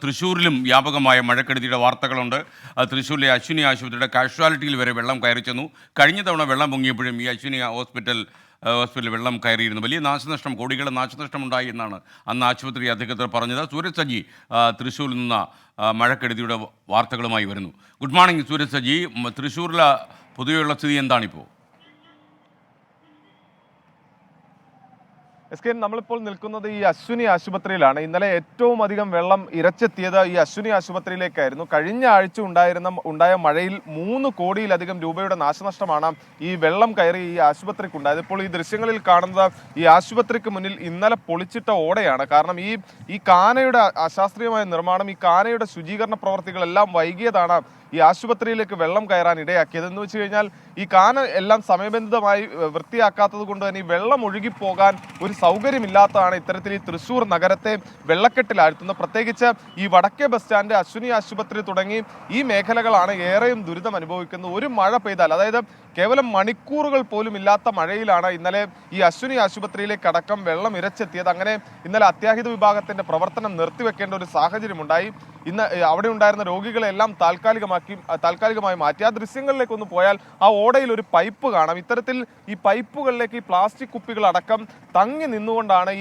തൃശ്ശൂരിലും വ്യാപകമായ മഴക്കെടുതിയുടെ വാർത്തകളുണ്ട്. തൃശ്ശൂരിലെ അശ്വിനി ആശുപത്രിയുടെ കാഷ്വാലിറ്റിയിൽ വരെ വെള്ളം കയറി ചെന്നു. കഴിഞ്ഞ തവണ വെള്ളം പൊങ്ങിയപ്പോഴും ഈ അശ്വിനി ഹോസ്പിറ്റലിൽ വെള്ളം കയറിയിരുന്നു. വലിയ നാശനഷ്ടം, കോടികളുടെ നാശനഷ്ടം ഉണ്ടായി എന്നാണ് അന്ന് ആശുപത്രി അധികൃതർ പറഞ്ഞത്. സൂരജ് സജി തൃശ്ശൂരിൽ നിന്ന് മഴക്കെടുതിയുടെ വാർത്തകളുമായി വരുന്നു. Good morning Sooraj Saji. തൃശ്ശൂരിലെ പൊതുവെയുള്ള സ്ഥിതി എന്താണിപ്പോൾ? നമ്മളിപ്പോൾ നിൽക്കുന്നത് ഈ അശ്വിനി ആശുപത്രിയിലാണ്. ഇന്നലെ ഏറ്റവും അധികം വെള്ളം ഇരച്ചെത്തിയത് ഈ അശ്വിനി ആശുപത്രിയിലേക്കായിരുന്നു. കഴിഞ്ഞ ആഴ്ച ഉണ്ടായ മഴയിൽ 3 കോടിയിലധികം രൂപയുടെ നാശനഷ്ടമാണ് ഈ വെള്ളം കയറി ഈ ആശുപത്രിക്ക് ഉണ്ടായത്. ഇപ്പോൾ ഈ ദൃശ്യങ്ങളിൽ കാണുന്നത് ഈ ആശുപത്രിക്ക് മുന്നിൽ ഇന്നലെ പൊളിച്ചിട്ട ഓടയാണ്. കാരണം ഈ കാനയുടെ അശാസ്ത്രീയമായ നിർമ്മാണം, ഈ കാനയുടെ ശുചീകരണ പ്രവർത്തികളെല്ലാം വൈകിയതാണ് ഈ ആശുപത്രിയിലേക്ക് വെള്ളം കയറാൻ ഇടയാക്കിയത്. എന്ന് വെച്ച് കഴിഞ്ഞാൽ ഈ കാന എല്ലാം സമയബന്ധിതമായി വൃത്തിയാക്കാത്തത് കൊണ്ട് തന്നെ ഈ വെള്ളം ഒഴുകിപ്പോകാൻ ഒരു സൗകര്യമില്ലാത്തതാണ് ഇത്തരത്തിൽ ഈ തൃശ്ശൂർ നഗരത്തെ വെള്ളക്കെട്ടിലാഴ്ത്തുന്നത്. പ്രത്യേകിച്ച് ഈ വടക്കേ ബസ് സ്റ്റാൻഡ്, അശ്വിനി ആശുപത്രി തുടങ്ങി ഈ മേഖലകളാണ് ഏറെയും ദുരിതം അനുഭവിക്കുന്നത്. ഒരു മഴ പെയ്താൽ, അതായത് കേവലം മണിക്കൂറുകൾ പോലും ഇല്ലാത്ത മഴയിലാണ് ഇന്നലെ ഈ അശ്വിനി ആശുപത്രിയിലേക്ക് അടക്കം വെള്ളം ഇരച്ചെത്തിയത്. അങ്ങനെ ഇന്നലെ അത്യാഹിത വിഭാഗത്തിന്റെ പ്രവർത്തനം നിർത്തിവെക്കേണ്ട ഒരു സാഹചര്യമുണ്ടായി. ഇന്ന് അവിടെ ഉണ്ടായിരുന്ന രോഗികളെല്ലാം താൽക്കാലികമായി മാറ്റി. ആ ദൃശ്യങ്ങളിലേക്ക് ഒന്ന് പോയാൽ ആ ഓടയിൽ ഒരു പൈപ്പ് കാണാം. ഇത്തരത്തിൽ ഈ പൈപ്പുകളിലേക്ക് ഈ പ്ലാസ്റ്റിക് കുപ്പികൾ അടക്കം തങ്ങി നിന്നുകൊണ്ടാണ്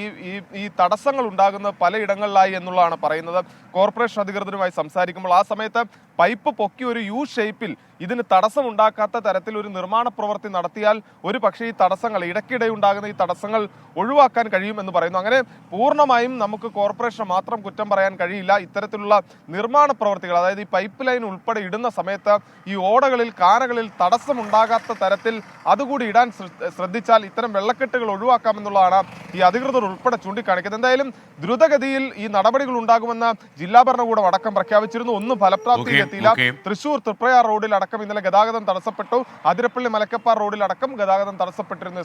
ഈ തടസ്സങ്ങൾ ഉണ്ടാകുന്നത് പലയിടങ്ങളിലായി എന്നുള്ളതാണ് പറയുന്നത്. കോർപ്പറേഷൻ അധികൃതരുമായി സംസാരിക്കുമ്പോൾ ആ സമയത്ത് പൈപ്പ് പൊക്കി ഒരു യു ഷേപ്പിൽ ഇതിന് തടസ്സമുണ്ടാക്കാത്ത തരത്തിൽ ഒരു നിർമ്മാണ പ്രവൃത്തി നടത്തിയാൽ ഒരു പക്ഷേ ഈ തടസ്സങ്ങൾ, ഇടയ്ക്കിടെ ഉണ്ടാകുന്ന ഈ തടസ്സങ്ങൾ ഒഴിവാക്കാൻ കഴിയുമെന്ന് പറയുന്നു. അങ്ങനെ പൂർണ്ണമായും നമുക്ക് കോർപ്പറേഷനെ മാത്രം കുറ്റം പറയാൻ കഴിയില്ല. ഇത്തരത്തിലുള്ള നിർമ്മാണ പ്രവർത്തികൾ, അതായത് ഈ പൈപ്പ് ലൈൻ ഉൾപ്പെടെ ഇടുന്ന സമയത്ത് ഈ ഓടകളിൽ, കാനകളിൽ തടസ്സമുണ്ടാകാത്ത തരത്തിൽ അതുകൂടി ഇടാൻ ശ്രദ്ധിച്ചാൽ ഇത്തരം വെള്ളക്കെട്ടുകൾ ഒഴിവാക്കാമെന്നുള്ളതാണ് ഈ അധികൃതർ ഉൾപ്പെടെ ചൂണ്ടിക്കാണിക്കുന്നത്. എന്തായാലും ദ്രുതഗതിയിൽ ഈ നടപടികൾ ഉണ്ടാകുമെന്ന് ജില്ലാ ഭരണകൂടം അടക്കം പ്രഖ്യാപിച്ചിരുന്നു. ഒന്നും ഫലപ്രാപ്തിയിലെത്തിയില്ല. തൃശൂർ തൃപ്രയാർ റോഡിൽ അടക്കം ഇന്നലെ ഗതാഗതം തടസ്സപ്പെട്ടു. അതിരപ്പള്ളി മലക്കപ്പാർ റോഡിൽ അടക്കം ഗതാഗതം തടസ്സപ്പെട്ടിരുന്നു.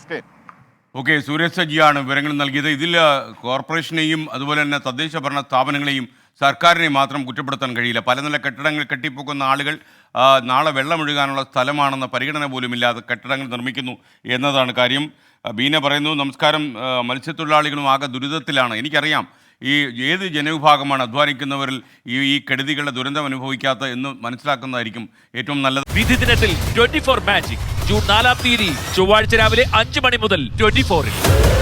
ഓക്കെ, സൂരജ് സജിയാണ് വിവരങ്ങൾ നൽകിയത്. ഇതിൽ കോർപ്പറേഷനെയും അതുപോലെ തന്നെ തദ്ദേശ ഭരണ സ്ഥാപനങ്ങളെയും സർക്കാരിനെ മാത്രം കുറ്റപ്പെടുത്താൻ കഴിയില്ല. പല നില കെട്ടിടങ്ങൾ കെട്ടിപ്പൊക്കുന്ന ആളുകൾ നാളെ വെള്ളമൊഴുകാനുള്ള സ്ഥലമാണെന്ന പരിഗണന പോലും ഇല്ലാതെ കെട്ടിടങ്ങൾ നിർമ്മിക്കുന്നു എന്നതാണ് കാര്യം. ബീന പറയുന്നു, നമസ്കാരം, മത്സ്യത്തൊഴിലാളികളും ആകെ ദുരിതത്തിലാണ്. എനിക്കറിയാം ഈ ഏത് ജനവിഭാഗമാണ് അധ്വാനിക്കുന്നവരിൽ ഈ കെടുതികളുടെ ദുരന്തം അനുഭവിക്കാത്ത എന്ന് മനസ്സിലാക്കുന്നതായിരിക്കും ഏറ്റവും നല്ലത്. വിധി ദിനത്തിൽ 24 മാജിക് ജൂൺ 4 ചൊവ്വാഴ്ച രാവിലെ 5 മണി മുതൽ 24-ൽ.